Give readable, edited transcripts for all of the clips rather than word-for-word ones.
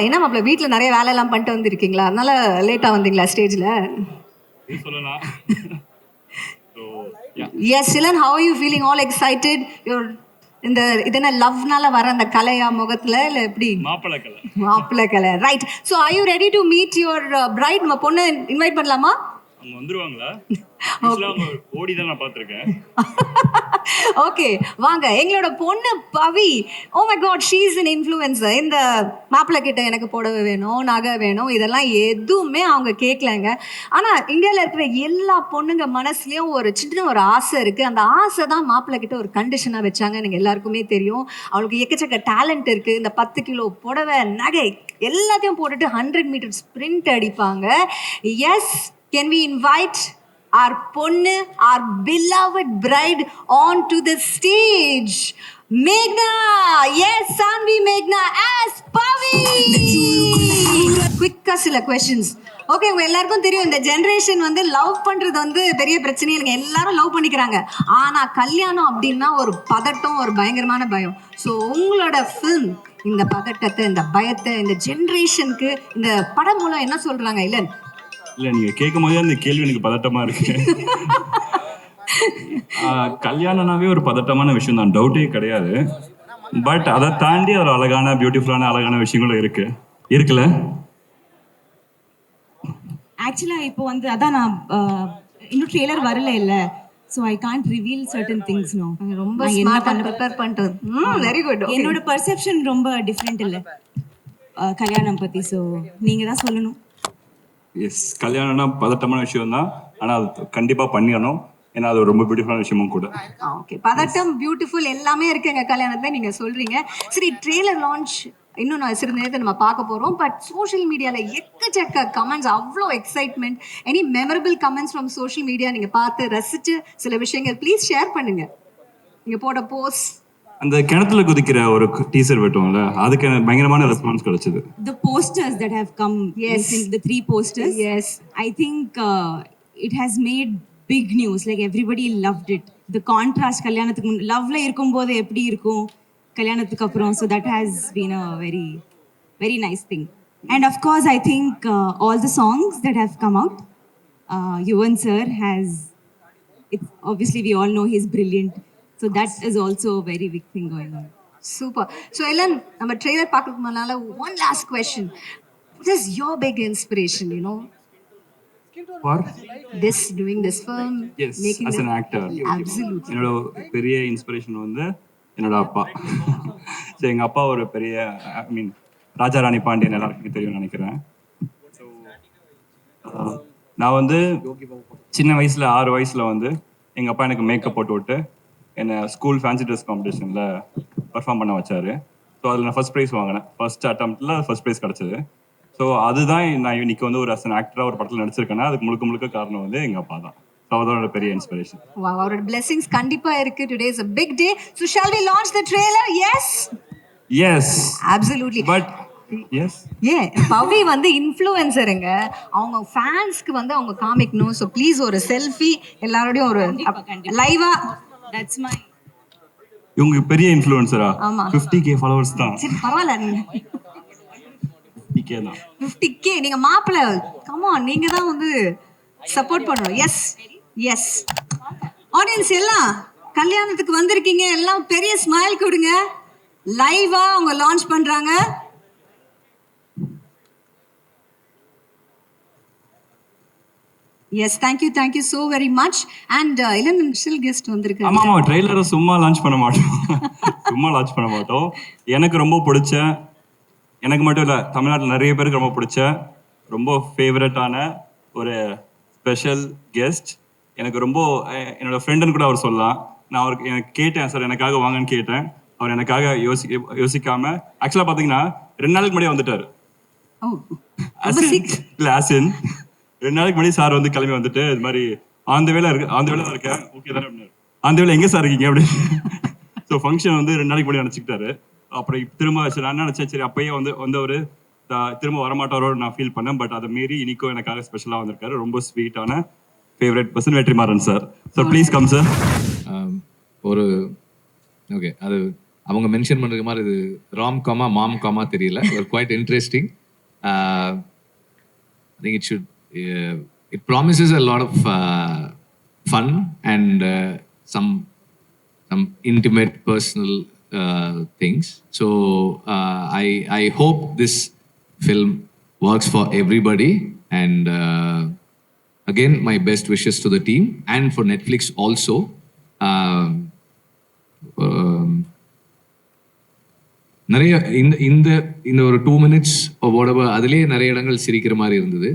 என்ன மாப்பிள்ள வீட்டில் நிறைய வேலையெல்லாம் பண்ணிட்டு வந்திருக்கீங்களா, அதனால லேட்டாக வந்தீங்களா ஸ்டேஜில்? சொல்லலாம். எஸ் சிலன், how are you feeling? All excited? இந்த இது என்ன லவ்னால வர அந்த கலையா முகத்துல இல்லை எப்படி? மாப்பிள்ளை Kalai, right. So are you ready to meet your bride? நம்ம பொண்ணை இன்வைட் பண்ணலாமா? அவங்க வந்துருவாங்களா? ஓடி தான் நான் பார்த்துருக்கேன். ஓகே வாங்க, எங்களோட பொண்ணு Pavi. Oh my god, she is an influencer. இந்த மாப்பிள்ளை கிட்ட எனக்கு புடவை வேணும், நகை வேணும், இதெல்லாம் எதுவுமே அவங்க கேட்கலங்க. ஆனால் இந்தியாவில் இருக்கிற எல்லா பொண்ணுங்க மனசுலயும் ஒரு சின்ன ஒரு ஆசை இருக்கு. அந்த ஆசை தான் மாப்பிள்ளை கிட்ட ஒரு கண்டிஷனாக வச்சாங்க. எனக்கு எல்லாருக்குமே தெரியும். அவளுக்கு எக்கச்சக்க டேலண்ட் இருக்கு. இந்த 10 கிலோ புடவை, நகை எல்லாத்தையும் போட்டுட்டு 100 மீட்டர் ஸ்பிரிண்ட் அடிப்பாங்க. Yes, can we invite our பொண்ணு, our beloved bride onto the stage? Meghna, yes, Sanvi Meghna as Pavi. Quick சில questions. ஓகே, உங்க எல்லாருக்கும் தெரியும் இந்த ஜெனரேஷன் வந்து லவ் பண்றது வந்து பெரிய பிரச்சனையே இல்லைங்க. எல்லாரும் லவ் பண்ணிக்கிறாங்க. ஆனா கல்யாணம் அப்படின்னா ஒரு பதட்டம், ஒரு பயங்கரமான பயம். ஸோ உங்களோட ஃபில்ம் இந்த பதட்டத்தை, இந்த பயத்தை இந்த ஜெனரேஷனுக்கு இந்த படம் மூலம் என்ன சொல்றாங்க? இல்லை நீங்க கேட்கும் போதே அந்த கேள்வி எனக்கு பதட்டமா இருக்கு. கல்யாணம்னாவே ஒரு பதட்டமான விஷயம் தான், டவுட்டே கிடையாது. பட் அதை தாண்டி ஒரு அழகான, பியூட்டிஃபுல்லான அழகான விஷயங்களும் இருக்குல்ல. ஆக்சுவலா இப்போ வந்து அதான் நான் இன்னும் ட்ரெய்லர் வரல இல்ல, so I can't reveal certain things now. ரொம்ப ஸ்மார்ட்டா ப்ரிப்பேர் பண்ணிட்டது. Very good. என்னோட பெர்செப்ஷன் ரொம்ப டிஃபரெண்ட் இல்ல கல்யாணம் பத்தி. ஸோ நீங்க தான் சொல்லணும். எஸ், கல்யாணம்னா பதட்டமான விஷயம் தான், ஆனால் அது கண்டிப்பாக பண்ணிடணும். ஏன்னா அது ரொம்ப பியூட்டிஃபுல்லான விஷயமும் கூட. ஓகே, பதட்டம், பியூட்டிஃபுல் எல்லாமே இருக்குங்க கல்யாணத்தை நீங்கள் சொல்கிறீங்க. சரி, ட்ரெய்லர் லான்ச் இன்னும் நான் சிறிது நேரத்தை நம்ம பார்க்க போகிறோம். பட் சோஷியல் மீடியாவில் எக்கச்சக்க கமெண்ட்ஸ், அவ்வளோ excitement. Any memorable comments from social media நீங்கள் பார்த்து ரசித்து சில விஷயங்கள் ப்ளீஸ் ஷேர் பண்ணுங்க. நீங்கள் போட போஸ்ட், அந்த கிணத்துல குதிக்கிற ஒரு டீசர் வெட்டுவோம்ல, அதுக்கு பயங்கரமான ரெஸ்பான்ஸ் கிடைச்சது. The posters that have come, yes, the 3 posters, yes, I think it has made big news. Like everybody loved it. The contrast கல்யாணத்துக்கு லவ்ல இருக்கும்போது எப்படி இருக்கும் கல்யாணத்துக்கு அப்புறம், so that has been a very very nice thing. And of course I think all the songs that have come out, Yuvan sir has, obviously we all know he's brilliant. So that is also a very big thing going on. Super. So Ellen, நம்ம trailer பார்க்கறதுக்கு முன்னால one last question. What is your big inspiration, you know, for doing this film? Yes, making as an actor. Absolutely. என்னோட பெரிய inspiration வந்து என்னோட அப்பா. So எங்கள் அப்பா ஒரு பெரிய, ஐ மீன் ராஜா ராணி பாண்டியன் எல்லாருக்கும் தெரியும்னு நினைக்கிறேன். நான் வந்து சின்ன வயசில் 6 வயசில் வந்து எங்கள் அப்பா எனக்கு மேக்கப் போட்டு விட்டு என்னை ஸ்கூல் ஃபேன்சி ட்ரெஸ் காம்படிஷனில் பர்ஃபார்ம் பண்ண வச்சார். ஸோ அதில் நான் ஃபர்ஸ்ட் ப்ரைஸ் வாங்கினேன். ஃபர்ஸ்ட் அட்டம்ப்டில் ஃபர்ஸ்ட் ப்ரைஸ் கிடச்சிது. ஸோ அதுதான் நான் இன்னைக்கு வந்து ஒரு அஸ் ஆக்டராக ஒரு படத்தில் நடிச்சிருக்கேன்னா அதுக்கு முழுக்க காரணம் வந்து எங்கள் அப்பா தான். ஸோ அதோட பெரிய இன்ஸ்பிரேஷன். அவரோட பிளெஸிங்ஸ் கண்டிப்பாக இருக்கு. Today is a big day. So shall we launch the trailer? Yes? Yes. Absolutely. But yes. பவி வந்து இன்ஃப்ளூயன்சருங்க. அவங்க ஃபேன்ஸ்க்கு வந்து அவங்க காமிக்கணும். ஸோ ப்ளீஸ் ஒரு செல்ஃபி எல்லாரோடையும் ஒரு லைவா. That's my. இவங்க பெரிய இன்ஃப்ளூயன்சரா? ஆமா, 50k ஃபாலோவர்ஸ் தான். சரி பரவாயில்ல, 50k தான். 50k நீங்க மாப்பிள்ள, கம் ஆன், நீங்க தான் வந்து சப்போர்ட் பண்ணணும். எஸ் எஸ், ஆடியன்ஸ் எல்லாம் கல்யாணத்துக்கு வந்திருக்கீங்க, எல்லாம் பெரிய ஸ்மைல் கொடுங்க. லைவா அவங்க லான்ச் பண்றாங்க. Yes, thank you so very much. And Ilan special guest வந்திருக்காங்க. ஆமா, ட்ரெய்லரை சும்மா லான்ச் பண்ண மாட்டோம். எனக்கு ரொம்ப பிடிச்ச, எனக்கு மட்டும் இல்லை தமிழ்நாட்டில் நிறைய பேருக்கு ரொம்ப பிடிச்ச, ரொம்ப ஃபேவரட்டான ஒரு ஸ்பெஷல் கெஸ்ட். எனக்கு ரொம்ப என்னோட ஃப்ரெண்டுன்னு கூட அவர் சொல்லலாம். நான் அவருக்கு எனக்கு கேட்டேன், சார் எனக்காக வாங்கன்னு கேட்டேன். அவர் எனக்காக யோசிக்காம ஆக்சுவலாக பார்த்தீங்கன்னா 2 நாளுக்கு முன்னாடியே வந்துட்டார். இல்லை ஆசின் 2 நாளைக்கு முன்னாடி சார் வந்து கிளம்பி வந்துட்டு இது மாதிரி அந்த வேலை இருக்கேன், ஓகே தானே அப்படின்னாரு. அந்த வேலை எங்கே சார் இருக்கீங்க அப்படின்னு. ஸோ ஃபங்க்ஷன் வந்து 2 நாளைக்கு முன்னாடி நினச்சிக்கிட்டாரு. அப்புறம் திரும்ப சரி நான் நினச்சேன், சரி அப்பயே வந்து ஒரு திரும்ப வரமாட்டாரோ நான் ஃபீல் பண்ணேன். பட் அதை மீறி இன்னைக்கும் எனக்காக ஸ்பெஷலாக வந்திருக்காரு. ரொம்ப ஸ்வீட்டான favourite person Vetrimaaran sir. So please come sir. ஒரு ஓகே, அது அவங்க மென்ஷன் பண்ணுற மாதிரி இது ராம் காமா மாம் காமா தெரியல, quite interesting. I think it promises a lot of fun and some intimate personal things. So I hope this film works for everybody, and again my best wishes to the team and for Netflix also. நிறைய இந்த ஒரு 2 minutes whatever அதுலேயே நிறைய இடங்கள் சிரிக்கிற மாதிரி இருந்தது.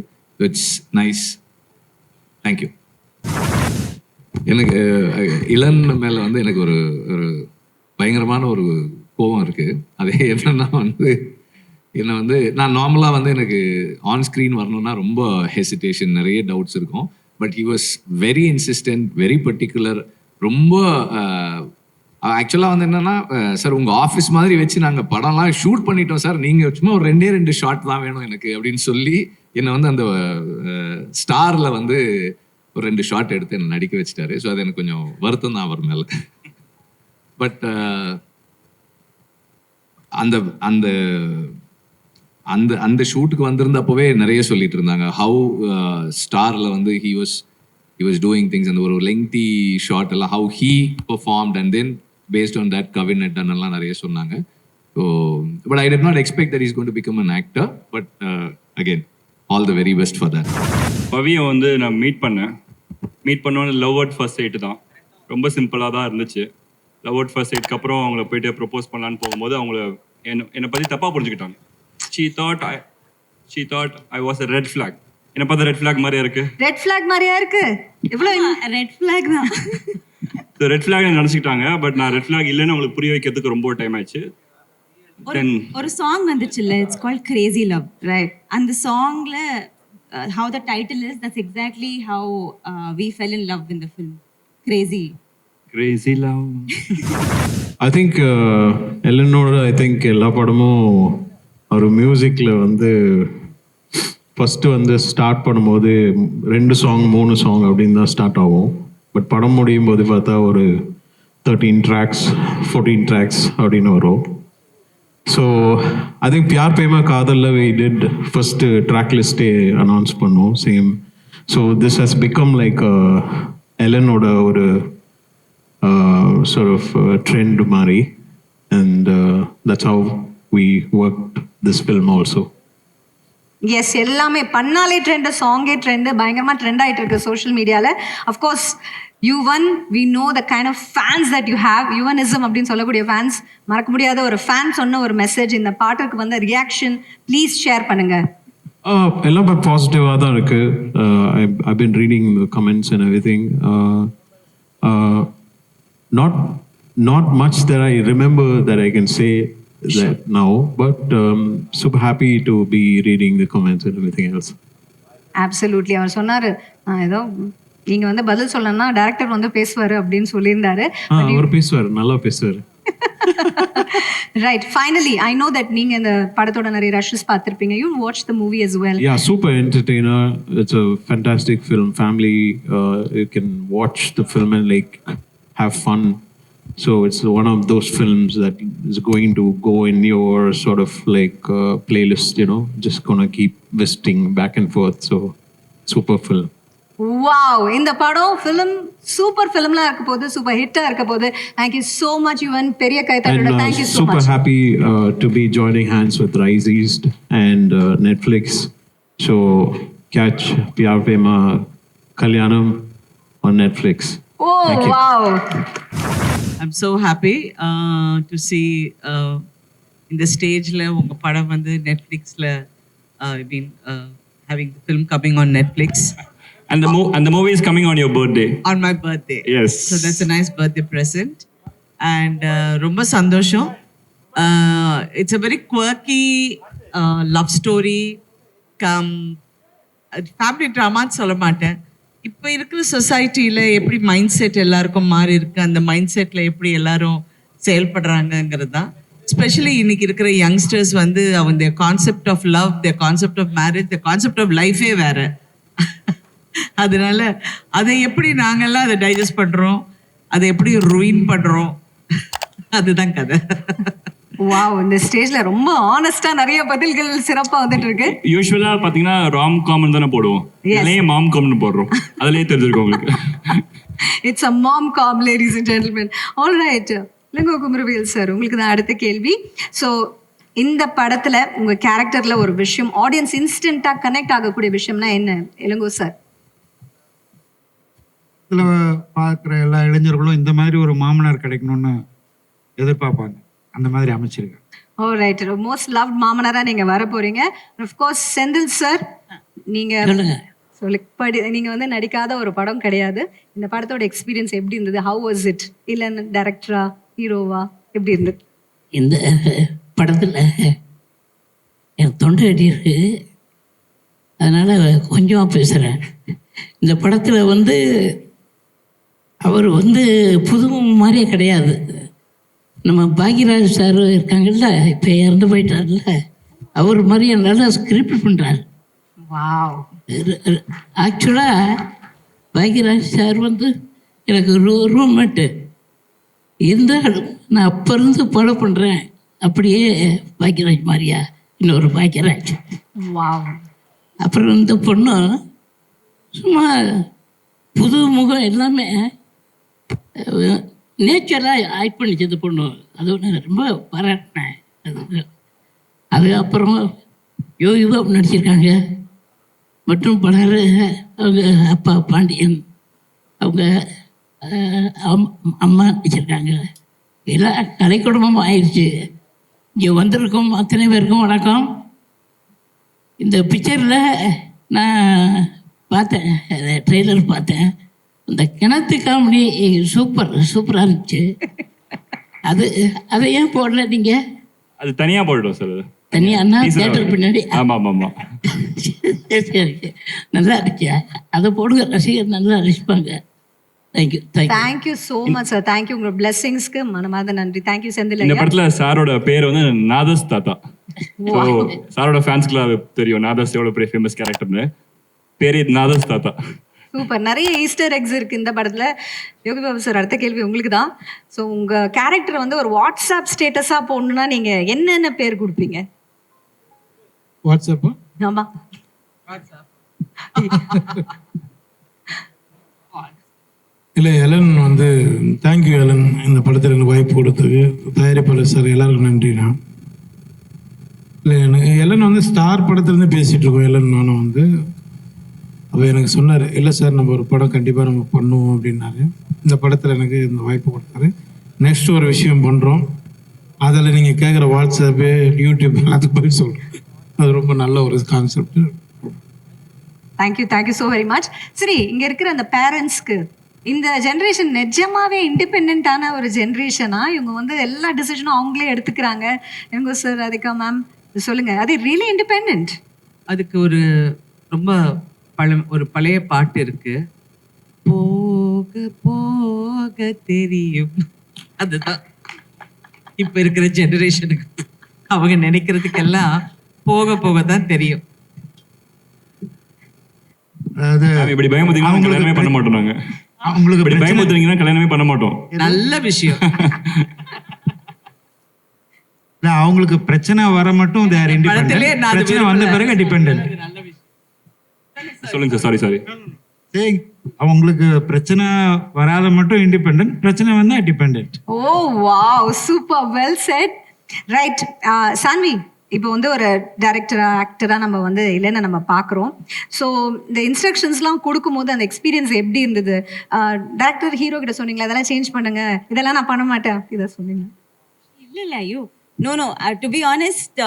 It's nice. Thank you. எனக்கு இளன் மேலே வந்து எனக்கு ஒரு பயங்கரமான ஒரு கோபம் இருக்குது. அதே என்னன்னா என்னை வந்து நான் நார்மலாக வந்து எனக்கு ஆன் ஸ்க்ரீன் வரணும்னா ரொம்ப ஹெசிடேஷன், நிறைய டவுட்ஸ் இருக்கும். But he was very insistent, very particular. ரொம்ப ஆக்சுவலாக வந்து என்னென்னா, சார் உங்கள் ஆஃபீஸ் மாதிரி வச்சு நாங்கள் படம்லாம் ஷூட் பண்ணிட்டோம் சார், நீங்கள் சும்மா ஒரு 2 ஷாட் தான் வேணும் எனக்கு அப்படின்னு சொல்லி என்னை வந்து அந்த ஸ்டாரில் வந்து ஒரு 2 ஷாட் எடுத்து என்னை நடிக்க வச்சுட்டாரு. ஸோ அது எனக்கு கொஞ்சம் வருத்தம் தான் அவர் மேலே. பட் அந்த அந்த அந்த அந்த ஷூட்டுக்கு வந்திருந்தப்பவே நிறைய சொல்லிட்டு இருந்தாங்க ஹவு ஸ்டாரில் வந்து ஹி வாஸ் டூயிங் திங்ஸ். அந்த ஒரு லெங்தி ஷாட் எல்லாம் how he performed and then based on that Kavin had done எல்லாம் நிறைய சொன்னாங்க. So but I did not expect that he's going to become an actor, but again all the very best for that. பவியை வந்து நான் meet பண்ணோன்னு love at first sight தான். ரொம்ப சிம்பிளாக தான் இருந்துச்சு. லவ் அட் ஃபர்ஸ்ட் சைட்க்கு அப்புறம் அவங்கள போயிட்டு ப்ரப்போஸ் பண்ணலான்னு போகும்போது அவங்கள என்னை பற்றி தப்பாக புரிஞ்சுக்கிட்டாங்க. she thought I was a red flag. என்ன பார்த்தா ரெட் ஃபிளாக் மாதிரியா இருக்கு. ரெட் ஃபிளாக் மாதிரியா இருக்கு. இவ்வளோ ரெட் ஃபிளாக் தான். ஸோ ரெட் ஃபிளாக் நினச்சிக்கிட்டாங்க. பட் நான் ரெட் ஃபிளாக் இல்லைன்னு அவங்களுக்கு புரிய வைக்கிறதுக்கு ரொம்ப டைம் ஆயிடுச்சு. ஒரு சாங் வந்துச்சுல்ல, it's called crazy love, right? அந்த சாங்ல how the title is, that's exactly how we fell in love in the film. Crazy love. I think எல்லனோட I think எல்லா படமும் ஒரு மியூசிக்கில் வந்து ஃபஸ்ட்டு வந்து ஸ்டார்ட் பண்ணும்போது 2 சாங் 3 சாங் அப்படின்னு தான் ஸ்டார்ட் ஆகும். பட் படம் முடியும் போது பார்த்தா ஒரு 13 tracks 14 tracks அப்படின்னு வரும். So I think Pyaar Prema காதலில் வி டிட் ஃபஸ்ட்டு ட்ராக் லிஸ்ட்டே அனௌன்ஸ் பண்ணோம் same. So this has become like எலனோட ஒரு sort of trend மாதிரி, and that's how we worked this film also. Yes, எல்லாமே பண்ணாலே ட்ரெண்டு, சாங்கே ட்ரெண்டு, பயங்கரமாக ட்ரெண்ட் ஆகிட்டு இருக்கு சோஷியல் மீடியாவில். Of course Yuvan, we know the kind of fans that you have. Yuvanism அப்படின்னு சொல்லக்கூடிய ஃபேன்ஸ், மறக்க முடியாத ஒரு ஃபேன் சொன்ன ஒரு மெசேஜ், இந்த பாட்டுக்கு வந்த ரியாக்ஷன் ப்ளீஸ் ஷேர் பண்ணுங்க. எல்லாம் பாசிட்டிவாக தான் இருக்குது. I been reading comments and everything. Not much that I remember that I can say that now, but super happy to be reading the comments and everything else. Absolutely. அவர் சொன்னார், ஏதோ நீங்கள் வந்து பதில் சொல்லணும்னா டேரக்டர் வந்து பேசுவார் அப்படின்னு சொல்லியிருந்தாரு. அவர் பேசுவார், நல்லா பேசுவார். Right. Finally, I know that நீங்கள் இந்த படத்தோட நிறைய ரஷஸ் பார்த்துருப்பீங்க. You watch the movie as well. Yeah, super entertainer. It's a fantastic film. Family, you can watch the film and like have fun. So it's one of those films that is going to go in your sort of like playlist, you know, just gonna keep visiting back and forth. So super film. Wow, இந்த படம் film super ஃபிலிம்லாம் இருக்க போகுது, super ஹிட்டாக இருக்க போகுது. Thank you so much Yuvan, பெரிய கைத்தட்டோட. Thank you so much. Super happy to be joining hands with Rise East and Netflix. So catch Pyar Prema Kalyanam on Netflix. Oh, wow. I'm so happy to see in the stage la unga padam vandu Netflix la been having the film coming on Netflix, and the movie is coming on your birthday. On my birthday. Yes. So that's a nice birthday present, and romba sandosham. It's a very quirky love story, family drama சொல்ல மாட்டேன். இப்போ இருக்கிற சொசைட்டியில் எப்படி mind set எல்லாருக்கும் மாறி இருக்கு, அந்த மைண்ட் செட்டில் எப்படி எல்லாரும் செயல்படுறாங்கங்கிறது தான். ஸ்பெஷலி இன்னைக்கு இருக்கிற யங்ஸ்டர்ஸ் வந்து அவங்க their concept of love, their concept of marriage, their concept of லைஃபே வேற. அதனால அதை எப்படி நாங்கள்லாம் அதை டைஜஸ்ட் பண்ணுறோம், அதை எப்படி ரூயின் பண்ணுறோம், அதுதான் கதை. வாவ், இந்த ஸ்டேஜ்ல ரொம்ப ஆனஸ்டா நிறைய பதில்கள் சிறப்பா வந்துட்டு இருக்கு. யூஸ்வலா பாத்தீங்கன்னா ராம் காம்னு தானே போடுவோம், இதுலயே மாம் காம்னு போடுறோம். அதுலயே தெரிஞ்சிருக்கும் உங்களுக்கு. It's a mom com, ladies and gentlemen. All right, Ilango Kumaravel sir, உங்களுக்கு தான் அடுத்த கேள்வி. ஸோ இந்த படத்துல உங்க கேரக்டர்ல ஒரு விஷயம் ஆடியன்ஸ் இன்ஸ்டன்டா கனெக்ட் ஆகக்கூடிய விஷயம்னா என்ன இளங்கோ சார்? இதில் பார்க்குற எல்லா இளைஞர்களும் இந்த மாதிரி ஒரு மாமனார் கிடைக்கணும்னு எதிர்பார்ப்பாங்க. அந்த மாதிரி அமைச்சிருக்கேன். ஓ ரைட், மோஸ்ட் லவ்ட் மாமனாரா நீங்க வர போறீங்க. ஆஃப் கோர்ஸ் செந்தில் சார், நீங்க நீங்க வந்து நடிக்காத ஒரு படம் கிடையாது. இந்த படத்தோட எக்ஸ்பீரியன்ஸ் எப்படி இருந்தது? How was it? இல்ல டைரக்டரா, ஹீரோவா, எப்படி இருந்தது? இந்த படத்தில் எனக்கு தொண்டை கட்டி இருக்கு, அதனால் கொஞ்சமாக பேசுகிறேன். இந்த படத்தில் வந்து அவர் வந்து புது மாதிரியே கிடையாது. நம்ம பாக்யராஜ் சார் இருக்காங்கல்ல, இப்போ இறந்து போயிட்டார்ல, அவர் மாதிரியே நல்லா ஸ்கிரிப்ட் பண்ணுறாரு. வாவ். ஆக்சுவலாக பாக்யராஜ் சார் வந்து எனக்கு ரூம்மேட்டு இருந்தாலும் நான் அப்போ இருந்து ஃபாலோ பண்ணுறேன். அப்படியே பாக்யராஜ் மாதிரியா இன்னொரு பாக்யராஜ். வாவ். அப்புறம் இந்த பொண்ணு சும்மா புது முகம் எல்லாமே நேச்சுரலாக ஆக்ட் பண்ணிச்சு இந்த பொண்ணு. அது ஒன்று ரொம்ப பாராட்டினேன். அது அப்புறம் யோகிபா நடிச்சிருக்காங்க மற்றும் பலர். அவங்க அப்பா பாண்டியன், அவங்க அம்மா நடிச்சிருக்காங்க. எல்லாம் கலை குடும்பம் ஆயிடுச்சு. இங்கே வந்திருக்கோம் அத்தனை பேருக்கும் வணக்கம். இந்த பிக்சரில் நான் பார்த்தேன், ட்ரெய்லர் பார்த்தேன். இந்த கிணத்து காமெடி சூப்பராக இருந்துச்சு. அதை ஏன் போடல நீங்கள்? அது தனியா போயிடும் சார். தனியானா தியேட்டர் பின்னாடி. ஆமா. சரி, நல்லா இருந்துச்சு. அதை போடுங்க, ரசிகர் நல்லா ரசிப்பாங்க. Thank you. Thank you so much sir. Thank you, உங்களோட பிளெஸிங்ஸ்க்கு மனமார்ந்த நன்றி. தேங்க்யூ செந்தில். இந்த படத்துல சாரோட பேர் வந்து நாதஸ் தாத்தா. ஸோ சாரோட ஃபேன்ஸ்க்குலாம் தெரியும் நாதஸ் எவ்வளோ பெரிய ஃபேமஸ் கேரக்டர்னு. பேர் நாதஸ் தாத்தா. சூப்பர். நிறைய ஈஸ்டர் எக்ஸ் இருக்கு இந்த படத்துல. யோகி பாபு சார், அடுத்த கேள்வி உங்களுக்கு தான். ஸோ உங்க கேரக்டர் வந்து ஒரு வாட்ஸ்அப் ஸ்டேட்டஸா போடணும்னா நீங்க என்னென்ன பேர் கொடுப்பீங்க? வாட்ஸ்அப்பா? ஆமா. இல்லை, எலன் வந்து தேங்க்யூ எலன், இந்த படத்தில் எனக்கு வாய்ப்பு கொடுத்தது. தயாரிப்பாளர் சார் எல்லாருக்கும் நன்றிண்ணா. இல்லை, எனக்கு எலன் வந்து ஸ்டார் படத்துலேருந்து பேசிகிட்டு இருக்கோம். எலன் நானும் வந்து அவர் எனக்கு சொன்னார், இல்லை சார் நம்ம ஒரு படம் கண்டிப்பாக நம்ம பண்ணுவோம் அப்படின்னாரு. இந்த படத்தில் எனக்கு இந்த வாய்ப்பு கொடுத்தாரு. நெக்ஸ்ட் ஒரு விஷயம் பண்ணுறோம், அதில் நீங்கள் கேட்குற வாட்ஸ்அப்பு, யூடியூப் எல்லாத்துக்கும் போய் சொல்கிறேன். அது ரொம்ப நல்ல ஒரு concept. Thank you so very much. சரி, இங்க இருக்கிற அந்த பேரண்ட்ஸ்க்கு இந்த ஜென்ரேஷன் நிஜமாவே இண்டிபெண்டான ஒரு ஜென்ரேஷனா? இவங்க வந்து எல்லா டிசிஷனும் அவங்களே எடுத்துக்கிறாங்க. இவங்க சார், ராதிகா மேம் சொல்லுங்க, அது ரியலி இண்டிபெண்ட்? அதுக்கு ஒரு ரொம்ப ஒரு பழைய பாட்டு இருக்கு, போக போக தெரியும். அதுதான் இப்ப இருக்கிற ஜெனரேஷனுக்கு. அவங்க நினைக்கிறதுக்கெல்லாம் போக போக தான் தெரியும். அதாவது இப்படி பயமுறுத்தீங்கன்னா கல்யாணமே பண்ண மாட்டோம். நாங்க அவங்களுக்கு இப்படி பயமுறுத்தீங்கன்னா கல்யாணமே பண்ண மாட்டோம். நல்ல விஷயம். அவங்களுக்கு பிரச்சனை வர மட்டும் படத்திலே நான் பிரச்சனை வந்த பிறகு டிபெண்டன்ட். சொல்லுங்க சார். சாரி. அவங்களுக்கு பிரச்சனை வராத மட்டும் இண்டிபெண்டன்ட், பிரச்சனை வந்தா டிபெண்டன்ட். ஓ wow, super, well set. Right, Saanvi, இப்போ வந்து ஒரு டைரக்டரா ஆக்டரா நம்ம வந்து இல்லைன்னு நம்ம பார்க்குறோம். ஸோ இந்த இன்ஸ்ட்ரக்ஷன்ஸ்லாம் கொடுக்கும்போது அந்த எக்ஸ்பீரியன்ஸ் எப்படி இருந்தது? டைரக்டர் ஹீரோ கிட்ட சொன்னீங்களா இதெல்லாம் சேஞ்ச் பண்ணுங்க, இதெல்லாம் நான் பண்ண மாட்டேன், இதை சொன்னீங்க? இல்லை ஐயோ, நோ டு பி ஆனஸ்ட்,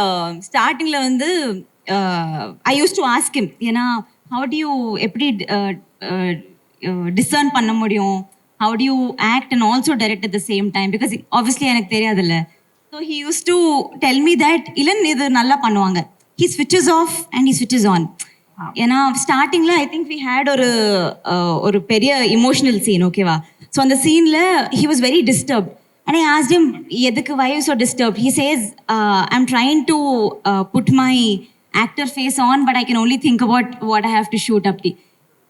ஸ்டார்டிங்கில் வந்து ஐ யூஸ் டு ஆஸ்க் ஹிம், ஏன்னா ஹவு டு யூ எப்படி டிசர்ன் பண்ண முடியும், how to you act and also direct at the same time, because obviously எனக்கு தெரியாதுல்ல. So he use to tell me that இல்லன் இது நல்லா பண்ணுவாங்க, he ஸ்விட்சஸ் of and he ஸ்விட்சஸ் on. ஏன்னா ஸ்டார்டிங்கில் ஐ திங்க் வி ஹேட் ஒரு பெரிய இமோஷனல் சீன், ஓகேவா? ஸோ அந்த சீனில் he was very disturbed. And I asked him, "Yedhukku why are you so disturbed?" He says, "I'm trying to put my actor face on, but I can only think about what I have to shoot up to."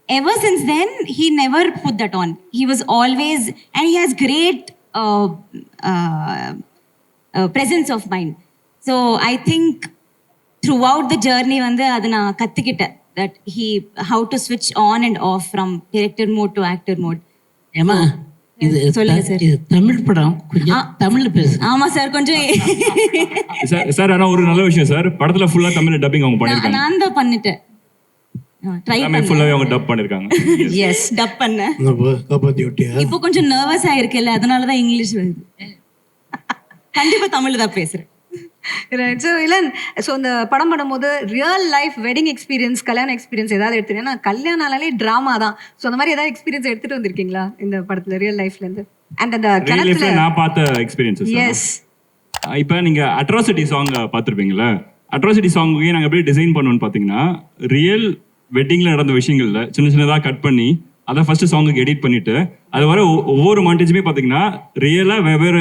Ever since then, he never put that on. He was always, and he has great presence of mind. So I think throughout the journey வந்து அது நான் கத்துக்கிட்டேன், that how to switch on and off from director mode to actor mode. ஏமா இது சொல்லுங்க sir. இது தமிழ் படம், கொஞ்சம் தமிழ்ல பேசு. ஆமா சார், கொஞ்சம் சார் ஆனா ஒரு நல்ல விஷயம் சார், படத்துல ஃபுல்லா தமிழ் டப்பிங் அவங்க பண்ணிருக்காங்க. நான் தான் பண்ணிட்டேன், ட்ரை எல்லாமே ஃபுல்லாவே அவங்க டப் பண்ணிருக்காங்க. எஸ் டப் பண்ணேன். காப்பாத்தி விட்டியா? இப்போ கொஞ்சம் நர்வஸ் ஆயிருக்கேல்ல, அதனால தான் இங்கிலீஷ் வருது. கண்டிப்பா தமிழ்ல தான் பேசுறேன். ரைட். ஸோ இளன், ஸோ இந்த படம் பண்ணும்போது ரியல் லைஃப் வெட்டிங் எக்ஸ்பீரியன்ஸ், கல்யாண எக்ஸ்பீரியன்ஸ் ஏதாவது எடுத்துட்டீங்கன்னா, கல்யாணம்னாலே ட்ராமா தான். ஸோ அந்த மாதிரி ஏதாவது எக்ஸ்பீரியன்ஸ் எடுத்துட்டு வந்திருக்கீங்களா இந்த படத்துல ரியல் லைஃப்ல இருந்து? அண்ட் அந்த ரியல் லைஃப்ல கிணத்துல நான் பார்த்த எக்ஸ்பீரியன்சஸ். எஸ், இப்போ நீங்க அட்ராசிட்டி சாங் பார்த்துருப்பீங்களா? அட்ராசிட்டி சாங்கையும் நாங்கள் எப்படி டிசைன் பண்ணுவோம்னு பார்த்தீங்கன்னா, ரியல் வெட்டிங்ல நடந்த விஷயங்கள்ல சின்ன சின்னதாக கட் பண்ணி அதை ஃபர்ஸ்ட் சாங்குக்கு எடிட் பண்ணிட்டு, அது வர ஒவ்வொரு மாண்டேஜுமே பார்த்தீங்கன்னா ரியலாக வெவ்வேறு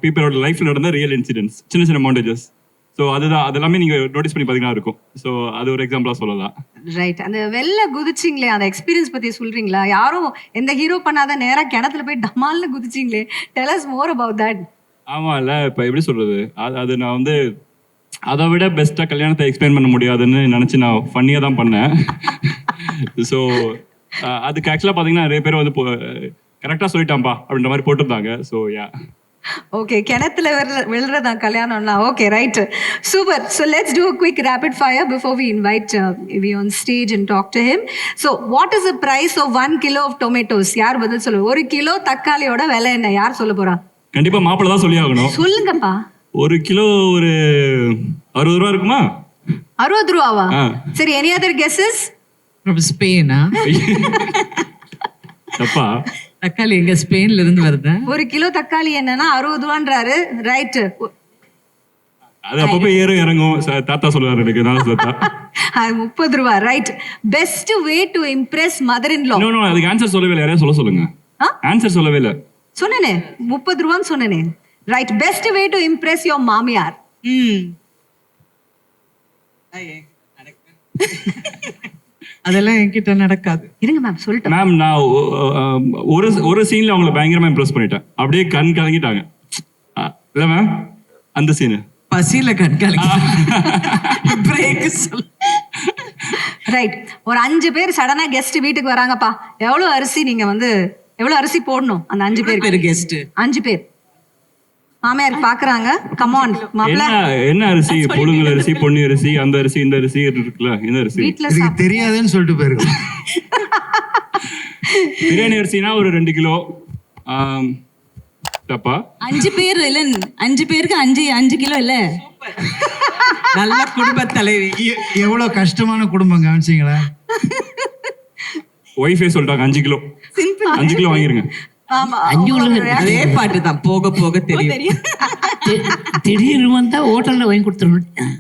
பீப்புளோட லைஃப்ல நடந்த ரியல் இன்சிடென்ட்ஸ், சின்ன சின்ன மாண்டேஜஸ். ஸோ அதுதான், அதெல்லாமே நீங்கள் நோட்டீஸ் பண்ணி பார்த்தீங்கன்னா இருக்கும். ஸோ அது ஒரு எக்ஸாம்பிளாக சொல்லலாம். ரைட். அந்த வெளில குதிச்சிங்களே, அந்த எக்ஸ்பீரியன்ஸ் பத்தி சொல்றீங்களா? யாரும் எந்த ஹீரோ பண்ணாத நேரா கிணத்துல போய் டமால்னு குதிச்சிங்களே, tell us more about that. ஆமாம்ல, இப்போ எப்படி சொல்றது, அது நான் வந்து அதை விட பெஸ்ட்டாக கல்யாணத்தை எக்ஸ்பிளைன் பண்ண முடியாதுன்னு நினச்சி நான் ஃபன்னியாக தான் பண்ணேன். ஸோ அதுக்கு ஆக்சுவலாக பார்த்தீங்கன்னா நிறைய பேர் வந்து கரெக்டாக சொல்லிட்டாம்பா அப்படின்ற மாதிரி போட்டிருந்தாங்க. ஸோ யா, ஓகே, கிணத்துல விழுறதா கல்யாணம்னா? Okay, right, super. So let's do a quick rapid fire before we invite we on stage and talk to him. So what is the price of 1 kilo of tomatoes? யார் பதில் சொல்லுங்க. 1 kilo தக்காளியோட விலை என்ன? யார் சொல்ல போறா? கண்டிப்பாக மாப்பிள்ளை தான் சொல்லி ஆகணும். சொல்லுங்கப்பா. 1 கிலோ ஒரு 60 ரூபா இருக்குமா? 60 ரூபாவா? ஆ. சரி, எனி அதர் கெஸஸ்? from ஸ்பெயினா? தப்பா? தக்காளி எங்க ஸ்பெயின்ல இருந்து வருது? 1 கிலோ தக்காளி என்னன்னா 60 ரூபான்றாரு. ரைட். அது அப்பப்போ ஏறும் இறங்கும். தாத்தா சொல்லுவாரு எனக்கு, நான் தாத்தா. 30 ரூபா. Right. Best way to impress mother in law? No, அதுக்கு ஆன்சர் சொல்லவே இல்லை. யாரையா சொல்லுங்க. ஆன்சர் சொல்லவே இல்லை. சொன்னேனே 30 ரூபான்னு சொன்னேனே. Right. Best way to Impress your மாமியார்? அதெல்லாம் என்கிட்ட நடக்காது. இருங்க மேம், சொல்லிட்டேன். மேம், நான் ஒரு சீன்ல அவங்களை பயங்கரமா இம்ப்ரெஸ் பண்ணிட்டேன். அப்படியே கண் கலங்கிட்டாங்க. இல்ல மேம், அந்த சீனு பசியில கண்காணிக்க பிரேக் சொல்ல. ரைட். ஒரு 5 பேர் சடனா கெஸ்ட் வீட்டுக்கு வராங்கப்பா. எவ்வளவு அரிசி நீங்க வந்து எவ்வளவு அரிசி போடணும் அந்த 5 பேருக்கு? கெஸ்ட் 5 பேர் மாமியார் பாக்குறாங்க. கம் ஆன் மாப்ள. என்ன அரிசி? புழுங்கல் அரிசி, பொன்னி அரிசி, அந்த அரிசி, இந்த அரிசி இருக்குல்ல, இந்த அரிசி வீட்ல தெரியாதுன்னு சொல்லிட்டு போயிருக்கோம். பிரியாணி அரிசினா ஒரு 2 கிலோ. தப்பா? 5 பேர் இல்ல, 5 பேருக்கு 5 கிலோ இல்ல. நல்ல குடும்ப தலைவி. எவ்வளவு கஷ்டமான குடும்பம் கவனிச்சிங்களா? ஒய்ஃபே சொல்லிட்டாங்க 5 கிலோ. 5 கிலோ வாங்கிருங்க. ஆமா, 5 கிலோ அதே பாட்டு தான், போக போக தெரியும். திடீர்னு வந்தா ஹோட்டல்ல வாங்கி கொடுத்துருவேன்.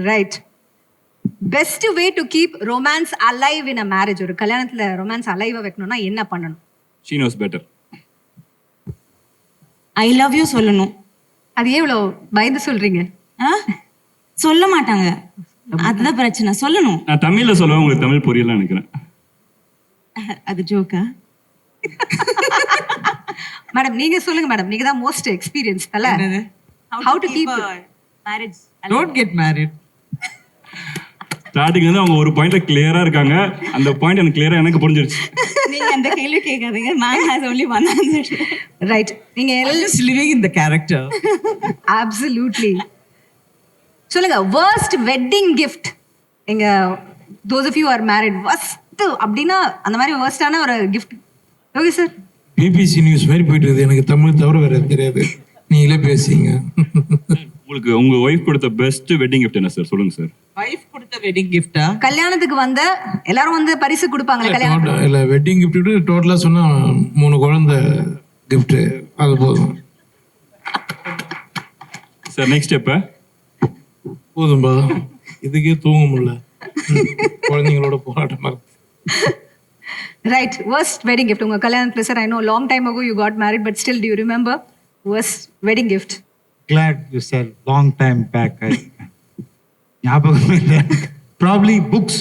Right. Best way to keep romance alive in a marriage? ஒரு கல்யாணத்துல ரொமான்ஸ் அலைவா வைக்கணும்னா என்ன பண்ணணும்? She knows better. I love you சொல்லணும். அது எவ்வளவு பயந்து சொல்றீங்க? சொல்ல மாட்டாங்க, அதுதான் பிரச்சனை. சொல்லணும். நான் தமிழ்ல சொல்லுவேன், உங்களுக்கு தமிழ் புரியல நினைக்கிறேன். அது ஜோக்கா? மேடம் நீங்க சொல்லுங்க மேடம், நீங்க தான் மோஸ்ட் எக்ஸ்பீரியன்ஸ் தல. How to keep marriage? Don't get married. ஸ்டார்டிங்ல இருந்து அவங்க ஒரு பாயிண்ட்ல கிளியரா இருக்காங்க. அந்த பாயிண்ட் எனக்கு கிளியரா எனக்கு புரிஞ்சிருச்சு. நீங்க அந்த கேள்வி கேட்காதீங்க. Man has only one answer. Right. நீங்க Just living in the character. absolutely சொல்லுங்க. worst wedding gift? எங்க those of you are married, worst அப்படினா அந்த மாதிரி worst-ஆன ஒரு gift? Okay sir. BBC news மாதிரி போயிட்டு இருக்குது. எனக்கு தமிழ் தவிர வேற தெரியாது. நீங்களே பேசிங்க. உங்களுக்கு உங்க ஒய்ஃப் கொடுத்த பெஸ்ட் வெட்டிங் கிஃப்ட் என்ன சார்? சொல்லுங்க சார். வைஃப் கொடுத்த வெட்டிங் கிஃப்டா? கல்யாணத்துக்கு வந்த எல்லாரும் வந்து பரிசு கொடுப்பாங்களே கல்யாணம். இல்ல, வெட்டிங் கிஃப்ட் டோட்டலா சொன்னா 3 குழந்தை கிஃப்ட், அது போதும் சார். நெக்ஸ்ட் ஸ்டெப் போதும்பா. இதுக்கே தூங்க முடியல. குழந்தைங்களோட போராட்டமா இருக்கு. ரைட். worst wedding gift உங்க கல்யாணத்துல sir? I know long time ago you got married, but still do you remember worst wedding gift? Glad you said long time back. ஞாபகம் இல்லை. Probably books.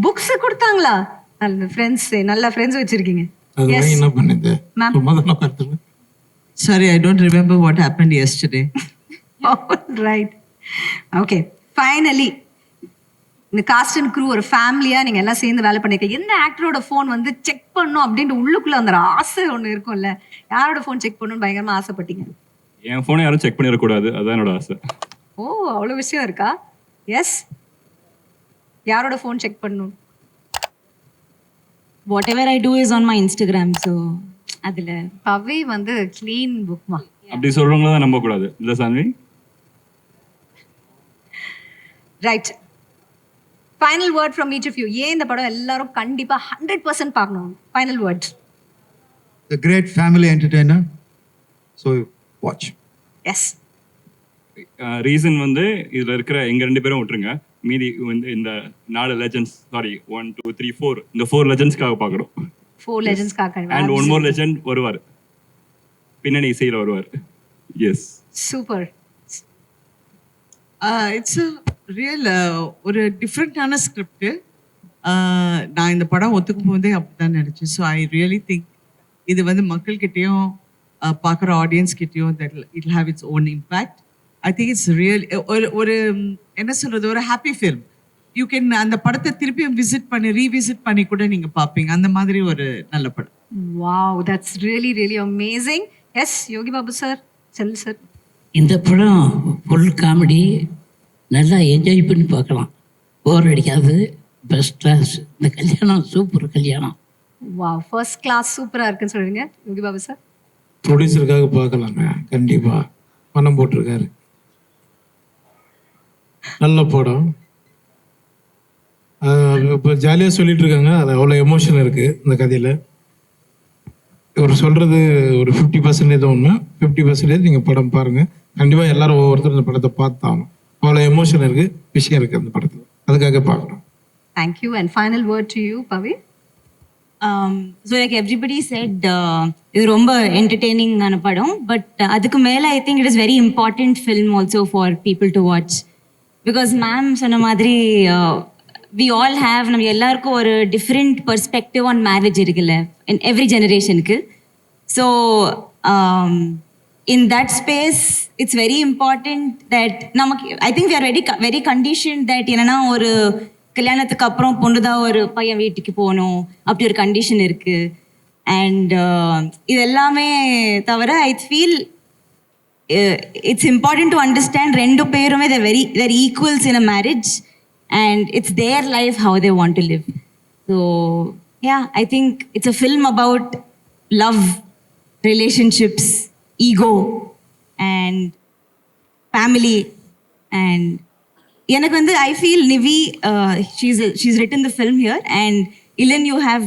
புக்ஸ் கொடுத்தாங்களா? நல்ல ஃப்ரெண்ட்ஸ், நல்ல friends வச்சிருக்கீங்க. அது Yes. வாங்கி என்ன பண்ணிட்டு Ma'am. சும்மா தானே பார்த்துருவேன். Sorry, I don't remember what happened yesterday. Right okay finally இந்த காஸ்ட் அண்ட் க்ரூ ஒரு ஃபேமிலியா நீங்க எல்லாம் சேர்ந்து வேலை பண்ணிருக்கீங்க. எந்த ஆக்டரோட ஃபோன் வந்து செக் பண்ணும் அப்படின்ட்டு உள்ளுக்குள்ள அந்த ஆசை ஒன்று இருக்கும்ல, யாரோட ஃபோன் செக் பண்ணணும்னு பயங்கரமா ஆசைப்பட்டீங்க? என் ஃபோனை யாரும் செக் பண்ணிடக்கூடாது, அதுதான் என்னோட ஆசை. ஓ அவ்வளோ விஷயம் இருக்கா? எஸ், யாரோட ஃபோன் செக் பண்ணணும்? whatever I do is on my Instagram, so அதுல பவி வந்து க்ளீன் புக்மா. அப்படி சொல்றவங்கள தான் நம்பக்கூடாது இல்லை Saanvi? Right, final word from each of you. ஏன் இந்த படம் எல்லாரும் கண்டிப்பா 100% பார்க்கணும்? Final word. The great family entertainer. So watch. Yes, reason வந்து இதுல இருக்கிற எங்க 2 பேரும் விட்டுருங்க, மீதி வந்து இந்த 4 லெஜெண்ட்ஸ், சாரி 1 2 3 4, இந்த 4 லெஜெண்ட்ஸ்க்காக பார்க்குறோம். 4 legends and one more legend வருவார், பின்னணி இசையில் வருவார். S, super. இட்ஸ் ரியல் ஒரு டிஃப்ரெண்ட்டான ஸ்கிரிப்ட். நான் இந்த படம் ஒத்துக்கும் போதே அப்படிதான் நினைச்சேன். ஸோ ஐ ரியலி திங்க் இது வந்து மக்கள்கிட்டயும் பார்க்குற ஆடியன்ஸ் கிட்டயும் that it have its own impact. I think it's real ஒரு என்ன சொல்றது, ஒரு ஹாப்பி ஃபில்ம். யூ கேன் அந்த படத்தை திருப்பியும் ரீவிசிட் பண்ணி கூட நீங்க பார்ப்பீங்க. அந்த மாதிரி ஒரு நல்ல படம். Wow, that's really really amazing. Yes, Yogi Babu sir, Selvi sir. இந்த படம் ஃபுல் காமெடி, நல்லா என்ஜாய் பண்ணி பார்க்கலாம், போர் அடிக்காது, பெஸ்ட் கிளாஸ். இந்த கல்யாணம் சூப்பர் கல்யாணம். வாவ், ஃபர்ஸ்ட் கிளாஸ், சூப்பரா இருக்குன்னு சொல்றீங்க யோகி பாபு சார். ப்ரொடியூசருக்காக பார்க்கலாங்க, கண்டிப்பா பணம் போட்டிருக்காரு. நல்ல படம். இப்போ ஜாலியாக சொல்லிட்டு இருக்காங்க, அது அவ்வளோ எமோஷன் இருக்கு இந்த கதையில். இவர் சொல்றது ஒரு 50% உண்மை, 50% நீங்கள் படம் பாருங்க. கண்டிப்பாக எல்லாரும் ஒவ்வொருத்தரும் இந்த படத்தை பார்த்தாகணும். அவ்வளோ எமோஷன் இருக்கு, விஷயம் இருக்கு அந்த படத்தில், அதுக்காக பார்க்கணும். Thank you. And final word to you Pavi. So like everybody set, இது ரொம்ப என்டர்டெய்னிங்கான படம். பட் அதுக்கு மேலே I think it is very important film also for people to watch. Because ma'am சொன்ன மாதிரி வி ஆல் ஹேவ், நம்ம எல்லாருக்கும் ஒரு டிஃப்ரெண்ட் பெர்ஸ்பெக்டிவ் ஆன் மேரேஜ் இருக்குல்ல, இன் எவ்ரி ஜெனரேஷனுக்கு. So in that space it's very important that நமக்கு, I think we are very condition that என்னன்னா, ஒரு கல்யாணத்துக்கு அப்புறம் பொண்ணு தான் ஒரு பையன் வீட்டுக்கு போகணும், அப்படி ஒரு கண்டிஷன் இருக்கு. அண்ட் இது எல்லாமே தவிர I feel it's important to understand 2 பேருமே they're equals in a marriage and it's their life how they want to live. So yeah, I think it's a film about love, relationships, ego and family. And எனக்கு வந்து I feel Nivi, she's written the film here, and Ilan, you have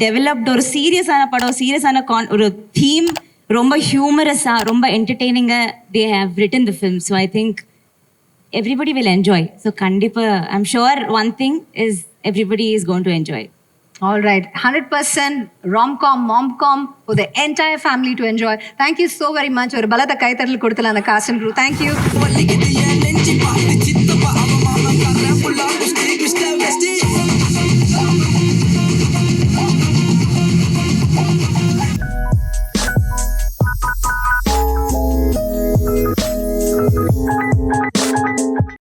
developed ஒரு சீரியஸான படம், சீரியஸான ஒரு theme, ரொம்ப ஹியூமரஸாக, ரொம்ப என்டர்டெய்னிங்காக they have written the film. So I think everybody will enjoy. So கண்டிப்பாக I'm sure one thing is everybody is going to enjoy. All right, 100% rom-com, mom-com for the entire family to enjoy. Thank you so very much. ஒரு பலத்த கைத்தட்டல் கொடுத்தல அந்த cast and crew. Thank you.